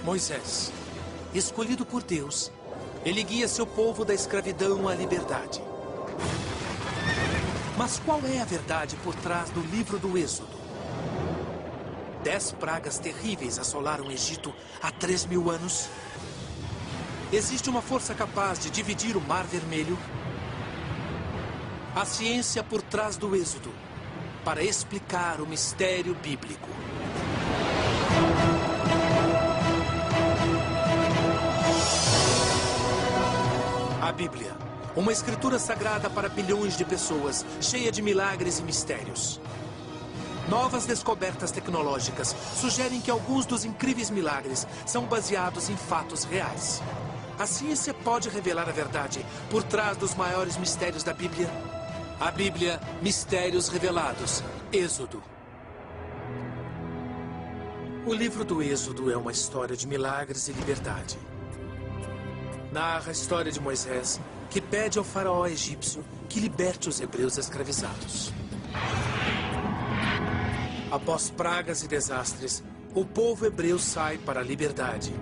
Moisés, escolhido por Deus, ele guia seu povo da escravidão à liberdade. Mas qual é a verdade por trás do livro do Êxodo? 10 pragas terríveis assolaram o Egito há 3.000 anos. Existe uma força capaz de dividir o Mar Vermelho? A ciência por trás do Êxodo, para explicar o mistério bíblico. A Bíblia, uma escritura sagrada para bilhões de pessoas, cheia de milagres e mistérios. Novas descobertas tecnológicas sugerem que alguns dos incríveis milagres são baseados em fatos reais. A ciência pode revelar a verdade por trás dos maiores mistérios da Bíblia? A Bíblia, Mistérios Revelados, Êxodo. O livro do Êxodo é uma história de milagres e liberdade. Narra a história de Moisés, que pede ao faraó egípcio que liberte os hebreus escravizados. Após pragas e desastres, o povo hebreu sai para a liberdade.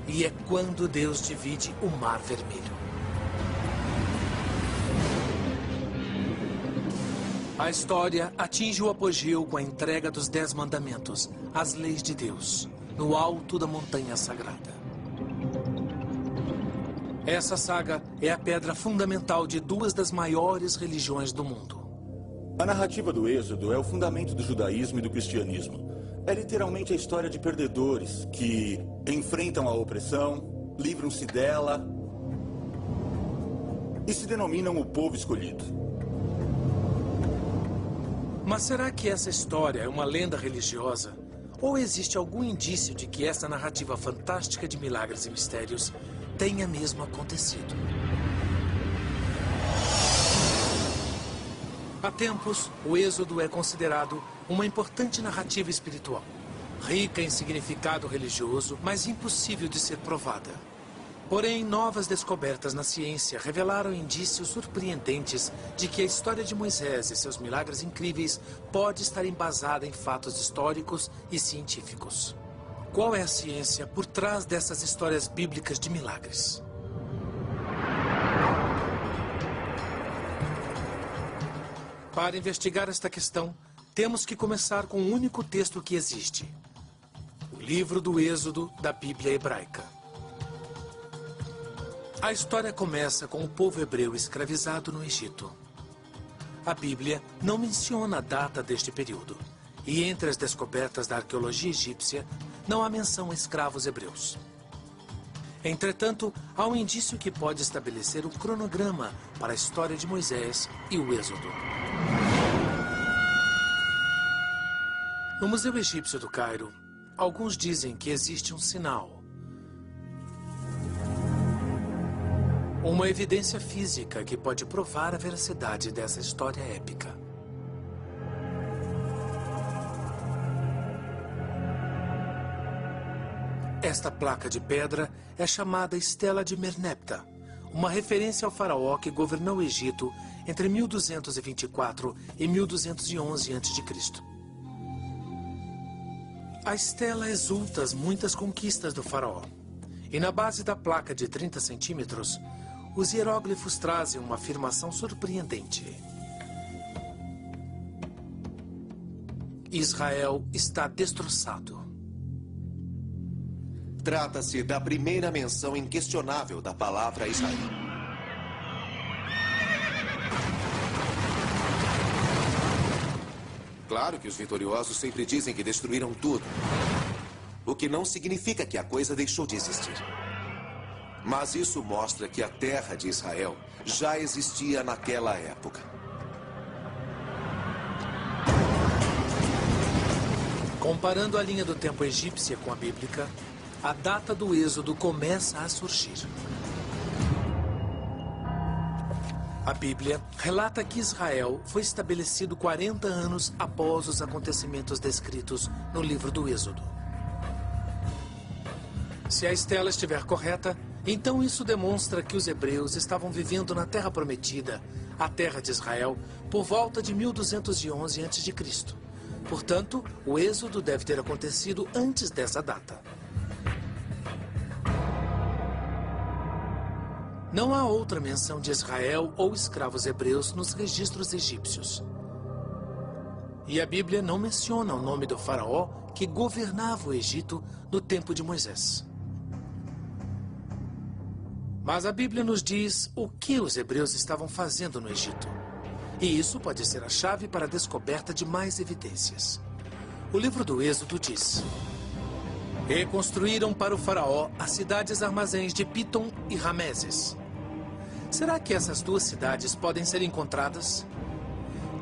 E é quando Deus divide o Mar Vermelho. A história atinge o apogeu com a entrega dos 10 mandamentos, as leis de Deus, no alto da montanha sagrada. Essa saga é a pedra fundamental de 2 das maiores religiões do mundo. A narrativa do Êxodo é o fundamento do judaísmo e do cristianismo. É literalmente a história de perdedores que enfrentam a opressão, livram-se dela e se denominam o povo escolhido. Mas será que essa história é uma lenda religiosa? Ou existe algum indício de que essa narrativa fantástica de milagres e mistérios tenha mesmo acontecido? Há tempos, o Êxodo é considerado uma importante narrativa espiritual, rica em significado religioso, mas impossível de ser provada. Porém, novas descobertas na ciência revelaram indícios surpreendentes de que a história de Moisés e seus milagres incríveis pode estar embasada em fatos históricos e científicos. Qual é a ciência por trás dessas histórias bíblicas de milagres? Para investigar esta questão, temos que começar com o único texto que existe: o livro do Êxodo da Bíblia hebraica. A história começa com o povo hebreu escravizado no Egito. A Bíblia não menciona a data deste período, e entre as descobertas da arqueologia egípcia, não há menção a escravos hebreus. Entretanto, há um indício que pode estabelecer um cronograma para a história de Moisés e o Êxodo. No Museu Egípcio do Cairo, alguns dizem que existe um sinal. Uma evidência física que pode provar a veracidade dessa história épica. Esta placa de pedra é chamada Estela de Merneptah, uma referência ao faraó que governou o Egito entre 1224 e 1211 a.C. A estela exulta as muitas conquistas do faraó. E na base da placa de 30 centímetros, os hieróglifos trazem uma afirmação surpreendente. Israel está destroçado. Trata-se da primeira menção inquestionável da palavra Israel. Claro que os vitoriosos sempre dizem que destruíram tudo. O que não significa que a coisa deixou de existir. Mas isso mostra que a terra de Israel já existia naquela época. Comparando a linha do tempo egípcia com a bíblica, a data do Êxodo começa a surgir. A Bíblia relata que Israel foi estabelecido 40 anos após os acontecimentos descritos no livro do Êxodo. Se a estela estiver correta, então isso demonstra que os hebreus estavam vivendo na Terra Prometida, a terra de Israel, por volta de 1211 a.C., Portanto, o êxodo deve ter acontecido antes dessa data. Não há outra menção de Israel ou escravos hebreus nos registros egípcios. E a Bíblia não menciona o nome do faraó que governava o Egito no tempo de Moisés. Mas a Bíblia nos diz o que os hebreus estavam fazendo no Egito. E isso pode ser a chave para a descoberta de mais evidências. O livro do Êxodo diz: "E construíram para o faraó as cidades armazéns de Pitom e Rameses." Será que essas duas cidades podem ser encontradas?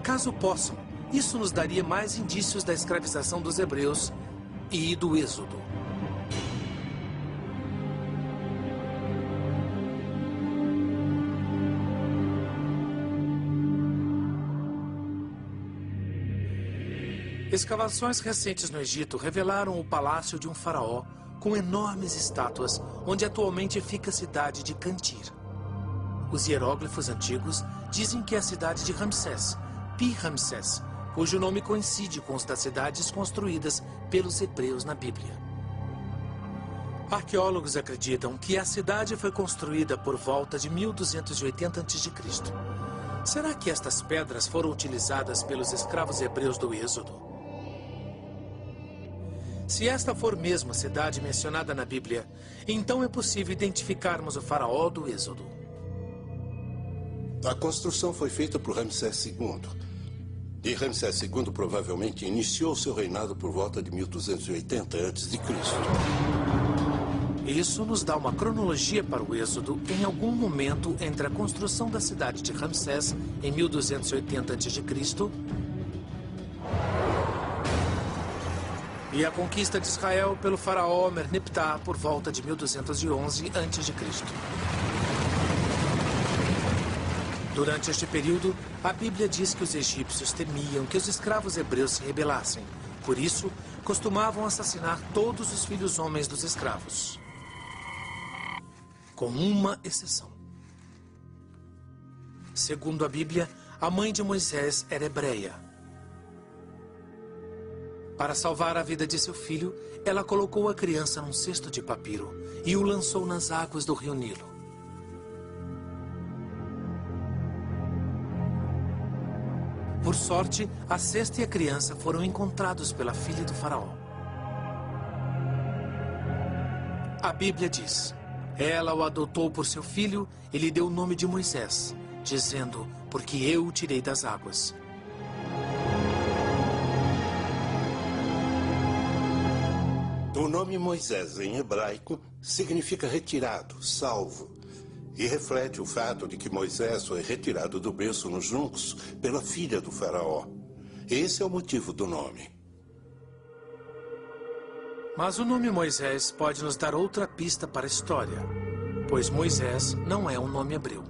Caso possam, isso nos daria mais indícios da escravização dos hebreus e do êxodo. Escavações recentes no Egito revelaram o palácio de um faraó com enormes estátuas, onde atualmente fica a cidade de Cantir. Os hieróglifos antigos dizem que é a cidade de Ramsés, Pi-Ramsés, cujo nome coincide com os das cidades construídas pelos hebreus na Bíblia. Arqueólogos acreditam que a cidade foi construída por volta de 1280 a.C. Será que estas pedras foram utilizadas pelos escravos hebreus do Êxodo? Se esta for mesmo a cidade mencionada na Bíblia, então é possível identificarmos o faraó do Êxodo. A construção foi feita por Ramsés II. E Ramsés II provavelmente iniciou seu reinado por volta de 1280 a.C. Isso nos dá uma cronologia para o Êxodo em algum momento entre a construção da cidade de Ramsés em 1280 a.C. e a conquista de Israel pelo faraó Merneptah por volta de 1211 a.C. Durante este período, a Bíblia diz que os egípcios temiam que os escravos hebreus se rebelassem. Por isso, costumavam assassinar todos os filhos homens dos escravos. Com uma exceção. Segundo a Bíblia, a mãe de Moisés era hebreia. Para salvar a vida de seu filho, ela colocou a criança num cesto de papiro e o lançou nas águas do rio Nilo. Por sorte, a cesta e a criança foram encontrados pela filha do faraó. A Bíblia diz: "Ela o adotou por seu filho e lhe deu o nome de Moisés, dizendo, porque eu o tirei das águas." O nome Moisés, em hebraico, significa retirado, salvo. E reflete o fato de que Moisés foi retirado do berço nos juncos pela filha do faraó. Esse é o motivo do nome. Mas o nome Moisés pode nos dar outra pista para a história, pois Moisés não é um nome hebreu.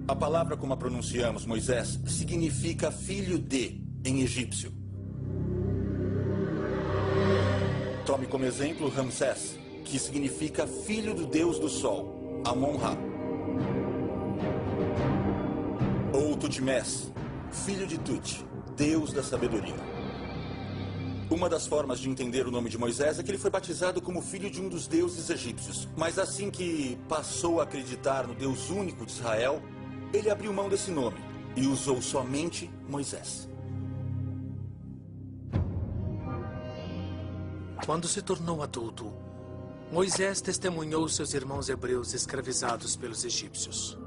A palavra como a pronunciamos, Moisés, significa filho de, em egípcio. Tome como exemplo Ramsés, que significa filho do deus do sol, Amon-Ra. Ou Tutmés, filho de Tut, deus da sabedoria. Uma das formas de entender o nome de Moisés é que ele foi batizado como filho de um dos deuses egípcios. Mas assim que passou a acreditar no Deus único de Israel, ele abriu mão desse nome e usou somente Moisés. Quando se tornou adulto, Moisés testemunhou seus irmãos hebreus escravizados pelos egípcios.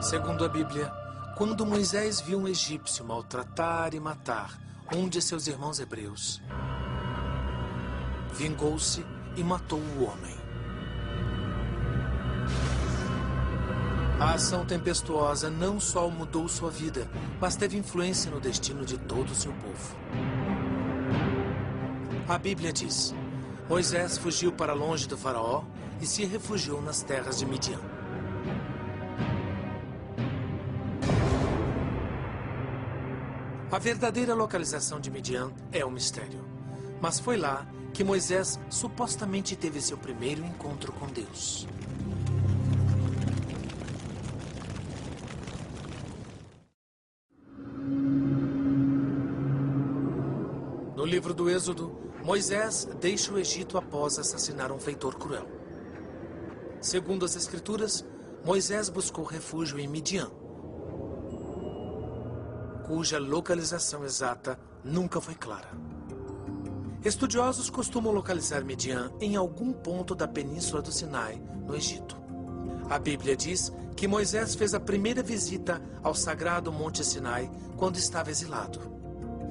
Segundo a Bíblia, quando Moisés viu um egípcio maltratar e matar um de seus irmãos hebreus, vingou-se e matou o homem. A ação tempestuosa não só mudou sua vida, mas teve influência no destino de todo o seu povo. A Bíblia diz: Moisés fugiu para longe do faraó e se refugiou nas terras de Midian. A verdadeira localização de Midian é um mistério, mas foi lá que Moisés supostamente teve seu primeiro encontro com Deus. No livro do Êxodo, Moisés deixa o Egito após assassinar um feitor cruel. Segundo as Escrituras, Moisés buscou refúgio em Midian, cuja localização exata nunca foi clara. Estudiosos costumam localizar Midian em algum ponto da península do Sinai, no Egito. A Bíblia diz que Moisés fez a primeira visita ao sagrado Monte Sinai quando estava exilado.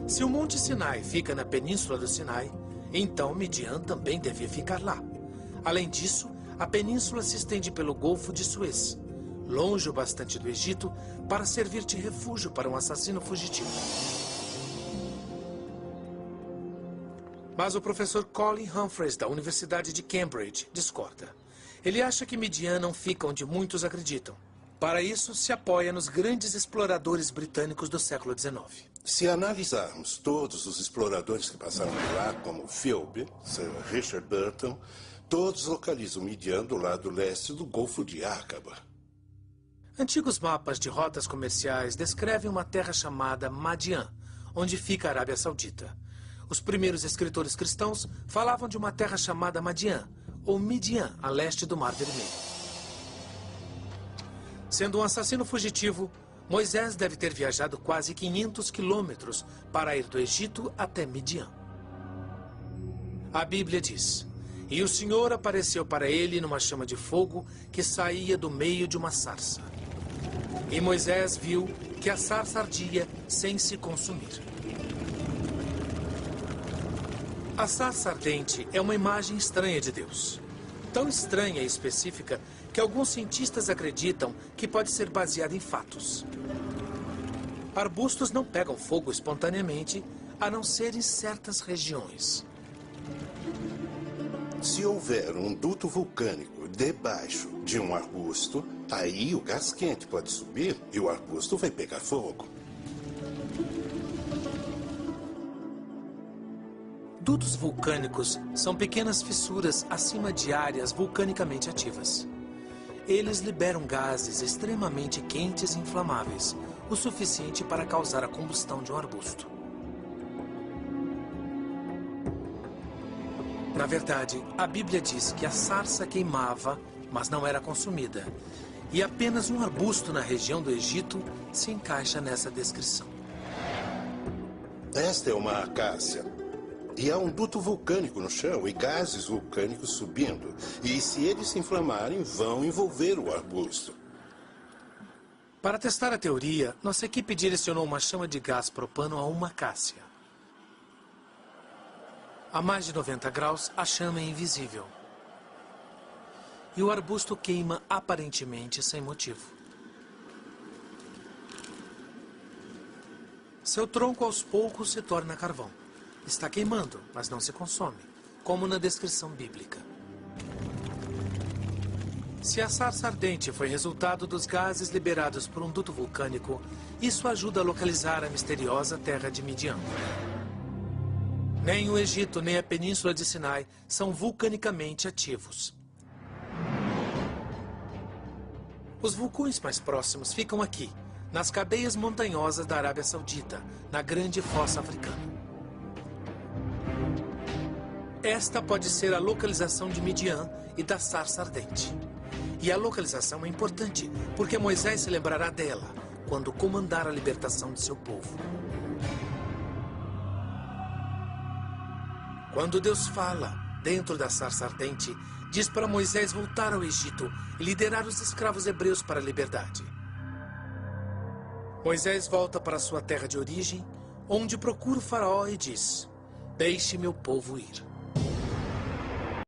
Se o Monte Sinai fica na península do Sinai, então Midian também devia ficar lá. Além disso, a península se estende pelo Golfo de Suez, longe o bastante do Egito, para servir de refúgio para um assassino fugitivo. Mas o professor Colin Humphreys, da Universidade de Cambridge, discorda. Ele acha que Midian não fica onde muitos acreditam. Para isso, se apoia nos grandes exploradores britânicos do século XIX. Se analisarmos todos os exploradores que passaram por lá, como Philby, Sir Richard Burton, todos localizam Midian do lado leste do Golfo de Aqaba. Antigos mapas de rotas comerciais descrevem uma terra chamada Madian, onde fica a Arábia Saudita. Os primeiros escritores cristãos falavam de uma terra chamada Madian, ou Midian, a leste do Mar Vermelho. Sendo um assassino fugitivo, Moisés deve ter viajado quase 500 quilômetros para ir do Egito até Midian. A Bíblia diz: "E o Senhor apareceu para ele numa chama de fogo que saía do meio de uma sarça. E Moisés viu que a sarça ardia sem se consumir." A sarça ardente é uma imagem estranha de Deus. Tão estranha e específica que alguns cientistas acreditam que pode ser baseada em fatos. Arbustos não pegam fogo espontaneamente, a não ser em certas regiões. Se houver um duto vulcânico debaixo de um arbusto, aí o gás quente pode subir e o arbusto vai pegar fogo. Dutos vulcânicos são pequenas fissuras acima de áreas vulcanicamente ativas. Eles liberam gases extremamente quentes e inflamáveis, o suficiente para causar a combustão de um arbusto. Na verdade, a Bíblia diz que a sarça queimava, mas não era consumida. E apenas um arbusto na região do Egito se encaixa nessa descrição. Esta é uma acácia. E há um duto vulcânico no chão e gases vulcânicos subindo. E se eles se inflamarem, vão envolver o arbusto. Para testar a teoria, nossa equipe direcionou uma chama de gás propano a uma acácia. A mais de 90 graus, a chama é invisível. E o arbusto queima aparentemente sem motivo. Seu tronco aos poucos se torna carvão. Está queimando, mas não se consome, como na descrição bíblica. Se a sarça ardente foi resultado dos gases liberados por um duto vulcânico, isso ajuda a localizar a misteriosa terra de Midian. Nem o Egito nem a península de Sinai são vulcanicamente ativos. Os vulcões mais próximos ficam aqui, nas cadeias montanhosas da Arábia Saudita, na Grande Fossa Africana. Esta pode ser a localização de Midian e da sarça ardente. E a localização é importante, porque Moisés se lembrará dela quando comandar a libertação de seu povo. Quando Deus fala dentro da sarça ardente, diz para Moisés voltar ao Egito e liderar os escravos hebreus para a liberdade. Moisés volta para sua terra de origem, onde procura o faraó e diz: "Deixe meu povo ir."